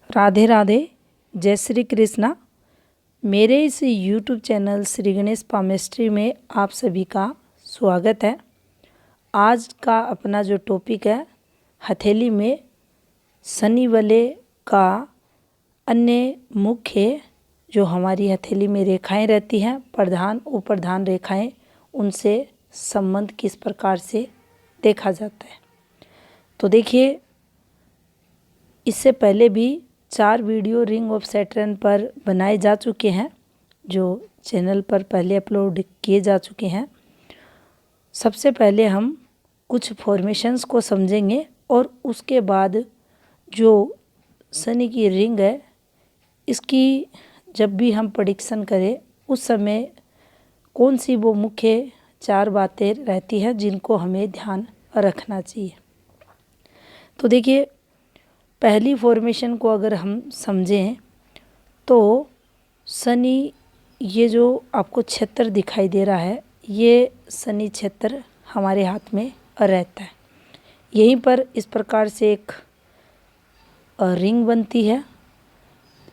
राधे राधे, जय श्री कृष्णा। मेरे इस YouTube channel Shri Ganesh palmistry में आप सभी का स्वागत है। आज का अपना जो टॉपिक है, हथेली में शनि वलय का अन्य मुख्य जो हमारी हथेली में रेखाएं रहती हैं, प्रधान उप्रधान रेखाएं, उनसे संबंध किस प्रकार से देखा जाता है। तो देखिए, इससे पहले भी 4 वीडियो रिंग ऑफ सैटर्न पर बनाए जा चुके हैं, जो चैनल पर पहले अपलोड किए जा चुके हैं। सबसे पहले हम कुछ फॉर्मेशंस को समझेंगे और उसके बाद जो शनि की रिंग है, इसकी जब भी हम प्रेडिक्शन करें उस समय कौन सी वो मुख्य 4 बातें रहती हैं जिनको हमें ध्यान रखना चाहिए। तो देखिए, पहली फॉर्मेशन को अगर हम समझें तो शनि, ये जो आपको क्षेत्र दिखाई दे रहा है, ये शनि क्षेत्र हमारे हाथ में रहता है। यहीं पर इस प्रकार से एक रिंग बनती है,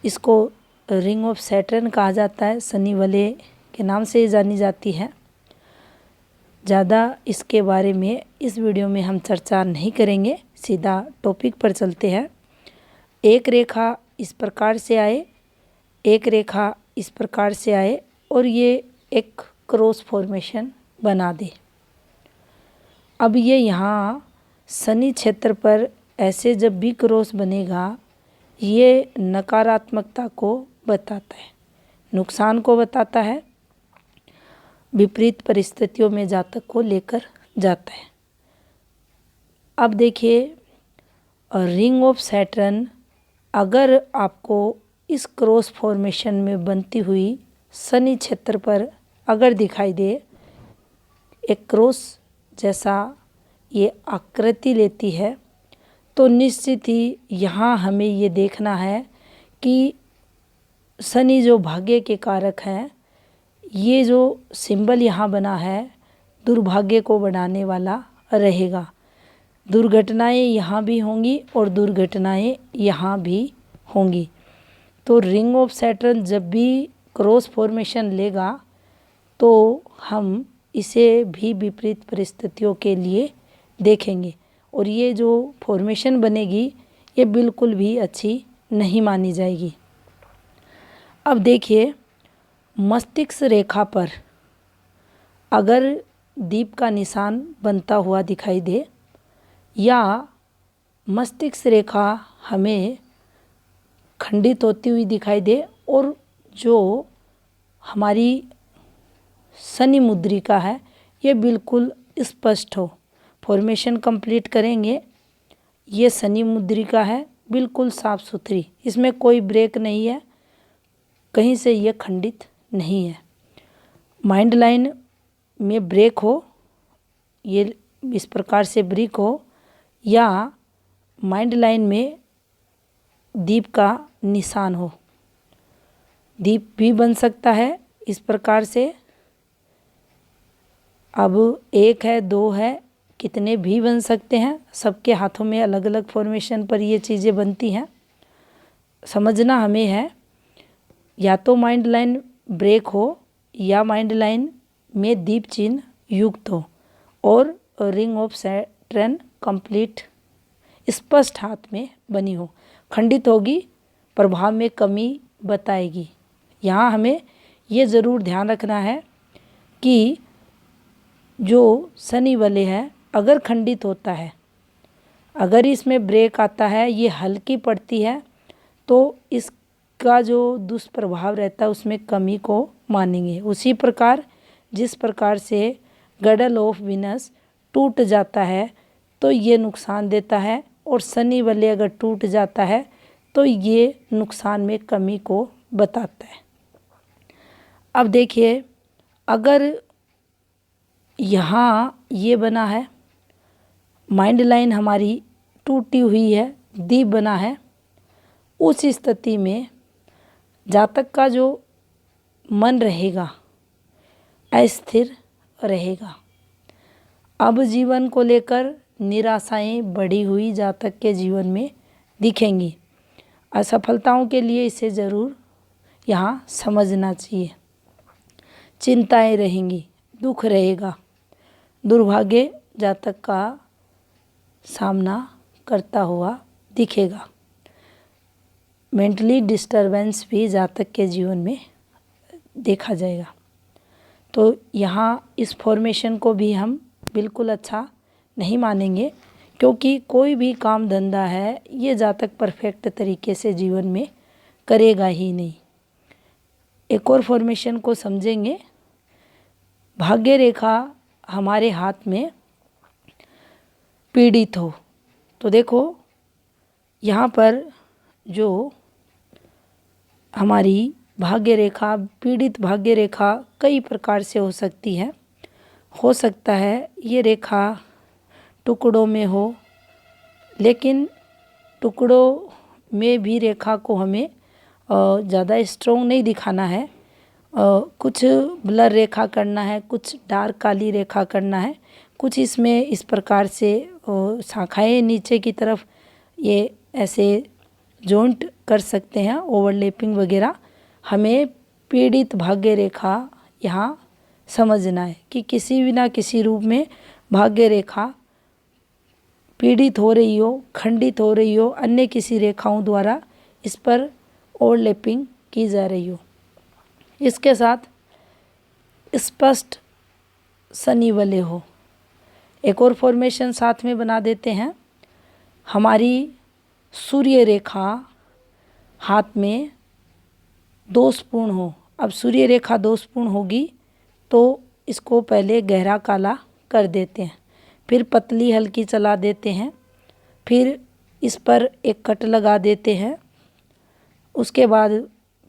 इसको रिंग ऑफ सैटर्न कहा जाता है, शनि वलय के नाम से जानी जाती है। ज़्यादा इसके बारे में इस वीडियो में हम चर्चा नहीं करेंगे, सीधा टॉपिक पर चलते हैं। एक रेखा इस प्रकार से आए, एक रेखा इस प्रकार से आए और ये एक क्रॉस फॉर्मेशन बना दे। अब ये यहाँ शनि क्षेत्र पर ऐसे जब भी क्रॉस बनेगा, ये नकारात्मकता को बताता है, नुकसान को बताता है, विपरीत परिस्थितियों में जातक को लेकर जाता है। अब देखिए, रिंग ऑफ सैटर्न अगर आपको इस क्रॉस फॉर्मेशन में बनती हुई शनि क्षेत्र पर अगर दिखाई दे, एक क्रॉस जैसा ये आकृति लेती है, तो निश्चित ही यहाँ हमें ये देखना है कि शनि जो भाग्य के कारक हैं, ये जो सिंबल यहाँ बना है दुर्भाग्य को बढ़ाने वाला रहेगा। दुर्घटनाएं यहाँ भी होंगी और दुर्घटनाएं यहाँ भी होंगी। तो रिंग ऑफ सैटर्न जब भी क्रॉस फॉर्मेशन लेगा तो हम इसे भी विपरीत परिस्थितियों के लिए देखेंगे और ये जो फॉर्मेशन बनेगी ये बिल्कुल भी अच्छी नहीं मानी जाएगी। अब देखिए, मस्तिष्क रेखा पर अगर दीप का निशान बनता हुआ दिखाई दे या मस्तिष्क रेखा हमें खंडित होती हुई दिखाई दे और जो हमारी शनि मुद्रिका है ये बिल्कुल स्पष्ट हो, फॉर्मेशन कंप्लीट करेंगे, ये शनि मुद्रिका है बिल्कुल साफ सुथरी, इसमें कोई ब्रेक नहीं है, कहीं से ये खंडित नहीं है। माइंड लाइन में ब्रेक हो, ये इस प्रकार से ब्रेक हो, या माइंड लाइन में दीप का निशान हो, दीप भी बन सकता है इस प्रकार से। अब 1 है, 2 है, कितने भी बन सकते हैं, सबके हाथों में अलग अलग फॉर्मेशन पर ये चीज़ें बनती हैं। समझना हमें है, या तो माइंड लाइन ब्रेक हो या माइंड लाइन में दीप चिन्ह युक्त हो और रिंग ऑफ सैटर्न कंप्लीट स्पष्ट हाथ में बनी हो। खंडित होगी, प्रभाव में कमी बताएगी। यहाँ हमें ये ज़रूर ध्यान रखना है कि जो शनि वलय है अगर खंडित होता है, अगर इसमें ब्रेक आता है, ये हल्की पड़ती है, तो इसका जो दुष्प्रभाव रहता है उसमें कमी को मानेंगे। उसी प्रकार जिस प्रकार से गडल ऑफ वीनस टूट जाता है तो ये नुकसान देता है, और शनि वलय अगर टूट जाता है तो ये नुकसान में कमी को बताता है। अब देखिए, अगर यहाँ ये बना है, माइंड लाइन हमारी टूटी हुई है, दीप बना है, उस स्थिति में जातक का जो मन रहेगा अस्थिर रहेगा। अब जीवन को लेकर निराशाएं बढ़ी हुई जातक के जीवन में दिखेंगी। असफलताओं के लिए इसे ज़रूर यहाँ समझना चाहिए। चिंताएं रहेंगी, दुख रहेगा, दुर्भाग्य जातक का सामना करता हुआ दिखेगा। मेंटली डिस्टरबेंस भी जातक के जीवन में देखा जाएगा। तो यहाँ इस फॉर्मेशन को भी हम बिल्कुल अच्छा नहीं मानेंगे, क्योंकि कोई भी काम धंधा है ये जातक परफेक्ट तरीके से जीवन में करेगा ही नहीं। एक और फॉर्मेशन को समझेंगे। भाग्य रेखा हमारे हाथ में पीड़ित हो तो देखो यहाँ पर जो हमारी भाग्य रेखा, पीड़ित भाग्य रेखा कई प्रकार से हो सकती है। हो सकता है ये रेखा टुकड़ों में हो, लेकिन टुकड़ों में भी रेखा को हमें ज़्यादा स्ट्रोंग नहीं दिखाना है। कुछ ब्लर रेखा करना है, कुछ डार्क काली रेखा करना है, कुछ इसमें इस प्रकार से शाखाएं नीचे की तरफ ये ऐसे जॉइंट कर सकते हैं, ओवरलैपिंग वगैरह। हमें पीड़ित भाग्य रेखा यहाँ समझना है कि किसी भी ना किसी रूप में भाग्य रेखा पीड़ित हो रही हो, खंडित हो रही हो, अन्य किसी रेखाओं द्वारा इस पर ओवरलैपिंग की जा रही हो। इसके साथ स्पष्ट शनि वलय हो। एक और फॉर्मेशन साथ में बना देते हैं। हमारी सूर्य रेखा हाथ में दोषपूर्ण हो। अब सूर्य रेखा दोषपूर्ण होगी तो इसको पहले गहरा काला कर देते हैं, फिर पतली हल्की चला देते हैं, फिर इस पर एक कट लगा देते हैं, उसके बाद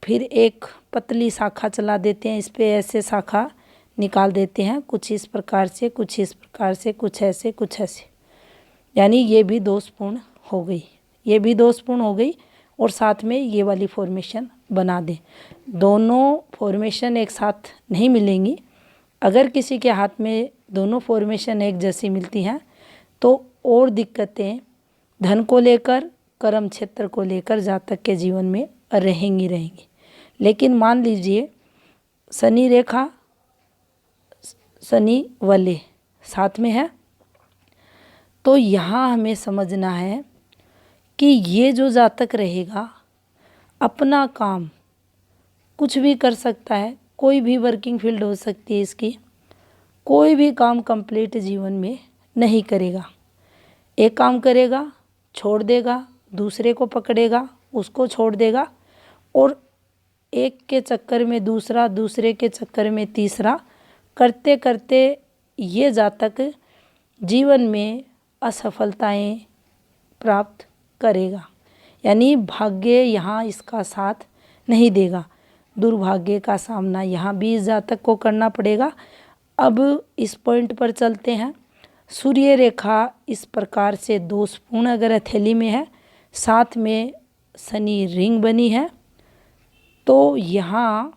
फिर एक पतली शाखा चला देते हैं, इस पे ऐसे शाखा निकाल देते हैं, कुछ इस प्रकार से, कुछ इस प्रकार से, कुछ ऐसे, कुछ ऐसे। यानी ये भी दोषपूर्ण हो गई, ये भी दोषपूर्ण हो गई, और साथ में ये वाली फॉर्मेशन बना दें। दोनों फॉर्मेशन एक साथ नहीं मिलेंगी। अगर किसी के हाथ में दोनों फॉर्मेशन एक जैसी मिलती हैं तो और दिक्कतें धन को लेकर, कर्म क्षेत्र को लेकर जातक के जीवन में रहेंगी। लेकिन मान लीजिए शनि रेखा, शनि वलय साथ में है, तो यहाँ हमें समझना है कि ये जो जातक रहेगा अपना काम कुछ भी कर सकता है, कोई भी वर्किंग फील्ड हो सकती है इसकी, कोई भी काम कंप्लीट जीवन में नहीं करेगा। एक काम करेगा, छोड़ देगा, दूसरे को पकड़ेगा, उसको छोड़ देगा, और एक के चक्कर में दूसरा, दूसरे के चक्कर में तीसरा, करते करते ये जातक जीवन में असफलताएं प्राप्त करेगा। यानी भाग्य यहाँ इसका साथ नहीं देगा, दुर्भाग्य का सामना यहाँ भी इस जातक को करना पड़ेगा। अब इस पॉइंट पर चलते हैं। सूर्य रेखा इस प्रकार से दोषपूर्ण अगर हथेली में है, साथ में शनि रिंग बनी है, तो यहाँ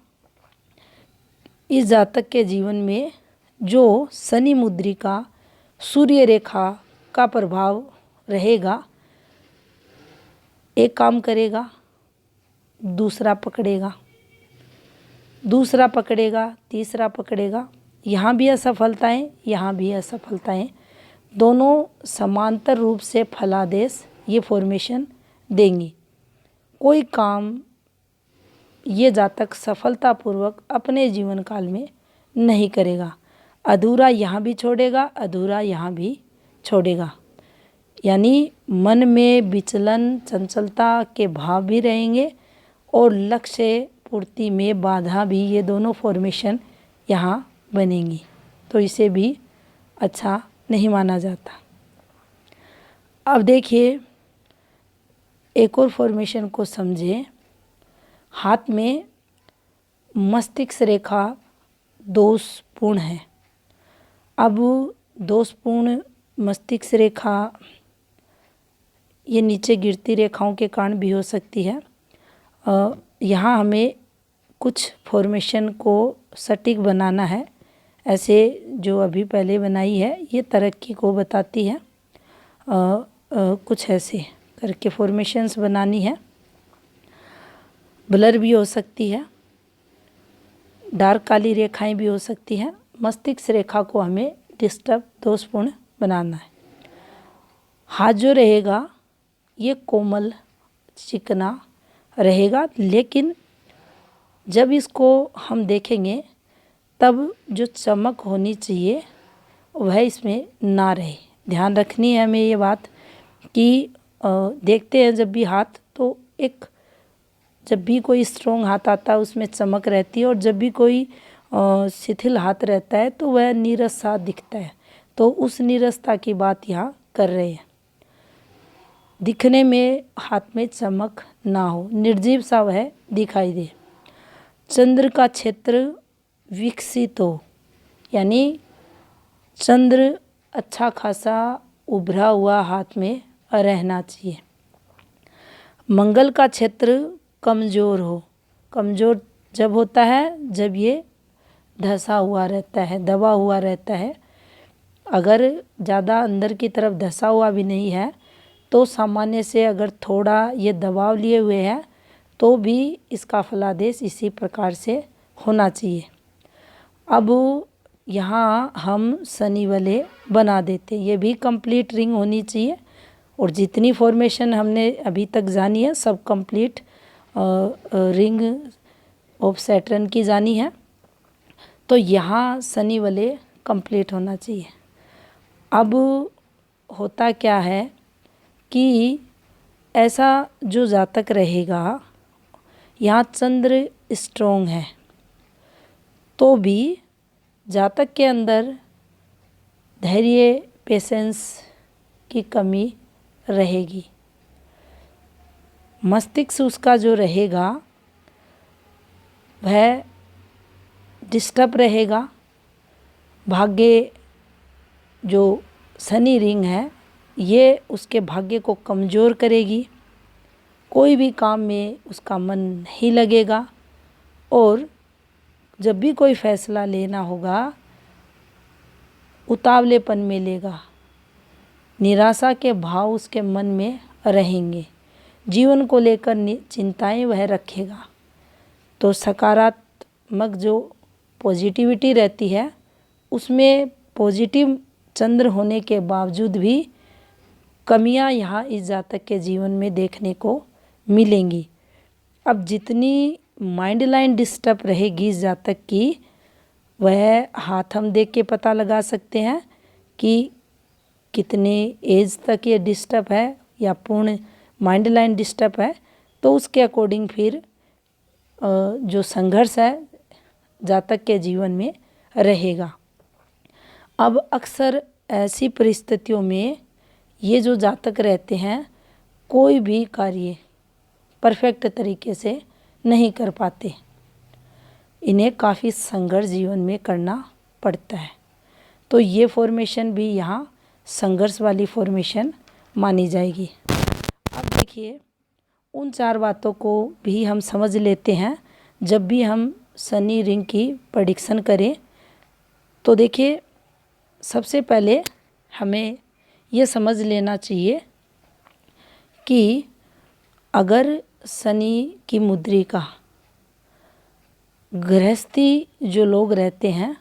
इस जातक के जीवन में जो शनि मुद्रिका सूर्य रेखा का प्रभाव रहेगा, एक काम करेगा, दूसरा पकड़ेगा, दूसरा पकड़ेगा, तीसरा पकड़ेगा, यहाँ भी असफलताएं, यहाँ भी असफलताएं, दोनों समांतर रूप से फलादेश ये फॉर्मेशन देंगी। कोई काम ये जातक सफलतापूर्वक अपने जीवन काल में नहीं करेगा, अधूरा यहाँ भी छोड़ेगा, अधूरा यहाँ भी छोड़ेगा। यानी मन में विचलन, चंचलता के भाव भी रहेंगे, और लक्ष्य पूर्ति में बाधा भी, ये दोनों फॉर्मेशन यहाँ बनेंगी। तो इसे भी अच्छा नहीं माना जाता। अब देखिए एक और फॉर्मेशन को समझें। हाथ में मस्तिष्क रेखा दोषपूर्ण है। अब दोषपूर्ण मस्तिष्क रेखा ये नीचे गिरती रेखाओं के कारण भी हो सकती है। यहाँ हमें कुछ फॉर्मेशन को सटीक बनाना है। ऐसे जो अभी पहले बनाई है ये तरक्की को बताती है। कुछ ऐसे करके फॉर्मेशंस बनानी है। ब्लर भी हो सकती है, डार्क काली रेखाएं भी हो सकती हैं। मस्तिष्क रेखा को हमें डिस्टर्ब दोषपूर्ण बनाना है। हाथ जो रहेगा ये कोमल चिकना रहेगा, लेकिन जब इसको हम देखेंगे तब जो चमक होनी चाहिए वह इसमें ना रहे। ध्यान रखनी है हमें ये बात कि देखते हैं जब भी हाथ, तो एक जब भी कोई स्ट्रॉन्ग हाथ आता है उसमें चमक रहती है, और जब भी कोई शिथिल हाथ रहता है तो वह नीरस सा दिखता है। तो उस नीरसता की बात यहाँ कर रहे हैं। दिखने में हाथ में चमक ना हो, निर्जीव सा वह दिखाई दे। चंद्र का क्षेत्र विकसित हो, यानी चंद्र अच्छा खासा उभरा हुआ हाथ में रहना चाहिए। मंगल का क्षेत्र कमज़ोर हो। कमज़ोर जब होता है जब ये धंसा हुआ रहता है, दबा हुआ रहता है। अगर ज़्यादा अंदर की तरफ धंसा हुआ भी नहीं है तो सामान्य से अगर थोड़ा ये दबाव लिए हुए है तो भी इसका फलादेश इसी प्रकार से होना चाहिए। अब यहाँ हम शनि वाले बना देते, ये भी कंप्लीट रिंग होनी चाहिए, और जितनी फॉर्मेशन हमने अभी तक जानी है सब कंप्लीट रिंग ऑफ सैटर्न की जानी है। तो यहाँ शनि वाले कंप्लीट होना चाहिए। अब होता क्या है कि ऐसा जो जातक रहेगा, यहाँ चंद्र स्ट्रॉन्ग है तो भी जातक के अंदर धैर्य पेशेंस की कमी रहेगी। मस्तिष्क उसका जो रहेगा वह डिस्टर्ब रहेगा। भाग्य जो शनि रिंग है ये उसके भाग्य को कमज़ोर करेगी। कोई भी काम में उसका मन नहीं लगेगा, और जब भी कोई फैसला लेना होगा उतावलेपन में लेगा। निराशा के भाव उसके मन में रहेंगे। जीवन को लेकर चिंताएं वह रखेगा। तो सकारात्मक जो पॉजिटिविटी रहती है उसमें पॉजिटिव चंद्र होने के बावजूद भी कमियां यहाँ इस जातक के जीवन में देखने को मिलेंगी। अब जितनी माइंड लाइन डिस्टर्ब रहेगी इस जातक की, वह हाथ हम देख के पता लगा सकते हैं कि कितने एज तक ये डिस्टर्ब है या पूर्ण माइंड लाइन डिस्टर्ब है। तो उसके अकॉर्डिंग फिर जो संघर्ष है जातक के जीवन में रहेगा। अब अक्सर ऐसी परिस्थितियों में ये जो जातक रहते हैं कोई भी कार्य परफेक्ट तरीके से नहीं कर पाते। इन्हें काफ़ी संघर्ष जीवन में करना पड़ता है। तो ये फॉर्मेशन भी यहाँ संघर्ष वाली फॉर्मेशन मानी जाएगी। अब देखिए उन चार बातों को भी हम समझ लेते हैं जब भी हम शनि रिंग की प्रेडिक्शन करें। तो देखिए सबसे पहले हमें ये समझ लेना चाहिए कि अगर शनि की मुद्रिका गृहस्थी जो लोग रहते हैं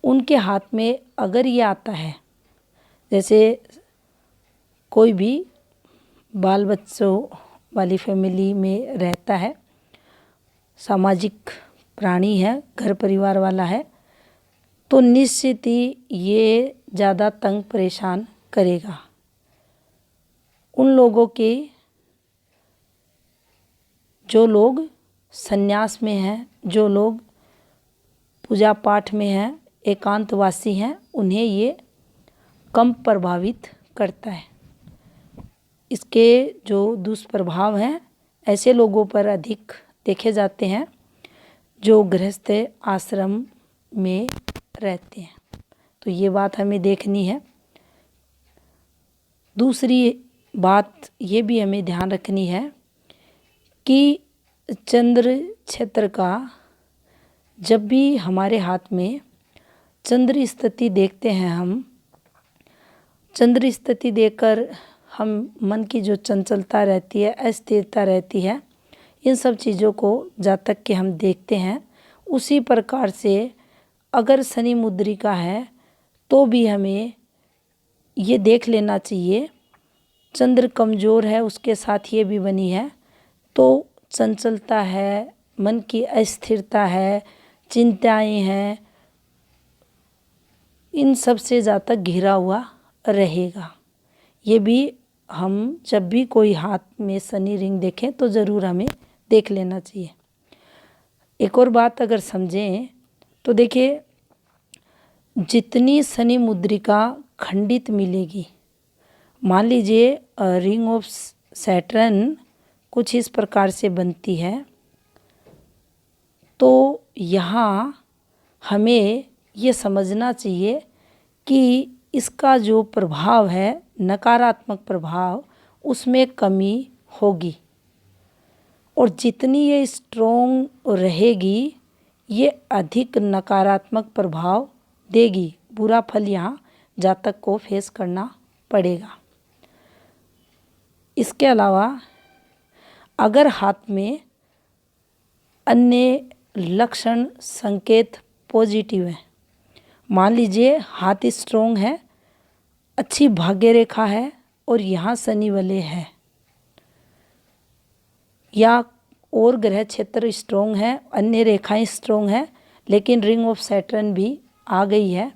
उनके हाथ में अगर ये आता है, जैसे कोई भी बाल बच्चों वाली फैमिली में रहता है, सामाजिक प्राणी है, घर परिवार वाला है, तो निश्चित ही ये ज़्यादा तंग परेशान करेगा। उन लोगों के जो लोग संन्यास में हैं, जो लोग पूजा पाठ में हैं, एकांतवासी हैं, उन्हें ये कम प्रभावित करता है। इसके जो दुष्प्रभाव हैं ऐसे लोगों पर अधिक देखे जाते हैं जो गृहस्थ आश्रम में रहते हैं। तो ये बात हमें देखनी है। दूसरी बात ये भी हमें ध्यान रखनी है कि चंद्र क्षेत्र का जब भी हमारे हाथ में चंद्र स्थिति देखते हैं, हम चंद्र स्थिति देखकर हम मन की जो चंचलता रहती है, अस्थिरता रहती है, इन सब चीज़ों को जब तक कि हम देखते हैं, उसी प्रकार से अगर शनि मुद्रिका है तो भी हमें ये देख लेना चाहिए। चंद्र कमज़ोर है, उसके साथ ये भी बनी है, तो चंचलता है, मन की अस्थिरता है, चिंताएं हैं, इन सब से ज़्यादा घिरा हुआ रहेगा। ये भी हम जब भी कोई हाथ में शनि रिंग देखें तो ज़रूर हमें देख लेना चाहिए। एक और बात अगर समझें तो देखिए, जितनी शनि मुद्रिका खंडित मिलेगी, मान लीजिए रिंग ऑफ सैटर्न कुछ इस प्रकार से बनती है, तो यहाँ हमें ये समझना चाहिए कि इसका जो प्रभाव है, नकारात्मक प्रभाव, उसमें कमी होगी। और जितनी ये स्ट्रोंग रहेगी, ये अधिक नकारात्मक प्रभाव देगी। बुरा फल यहाँ जातक को फेस करना पड़ेगा। इसके अलावा अगर हाथ में अन्य लक्षण संकेत पॉजिटिव है, मान लीजिए हाथ स्ट्रोंग है, अच्छी भाग्य रेखा है और यहाँ शनि वलय है, या और ग्रह क्षेत्र स्ट्रोंग है, अन्य रेखाएं स्ट्रोंग है, लेकिन रिंग ऑफ सैटर्न भी आ गई है,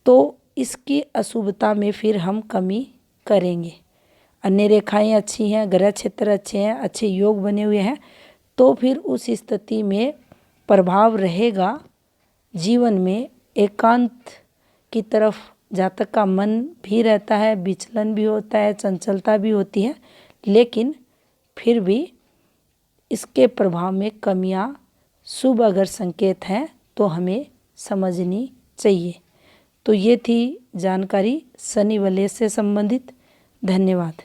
तो इसकी अशुभता में फिर हम कमी करेंगे। अन्य रेखाएं अच्छी हैं, ग्रह क्षेत्र अच्छे हैं, अच्छे योग बने हुए हैं, तो फिर उस स्थिति में प्रभाव रहेगा। जीवन में एकांत की तरफ जातक का मन भी रहता है, विचलन भी होता है, चंचलता भी होती है, लेकिन फिर भी इसके प्रभाव में कमियां, शुभ अगर संकेत हैं तो हमें समझनी चाहिए। तो ये थी जानकारी शनि वलय से संबंधित। धन्यवाद।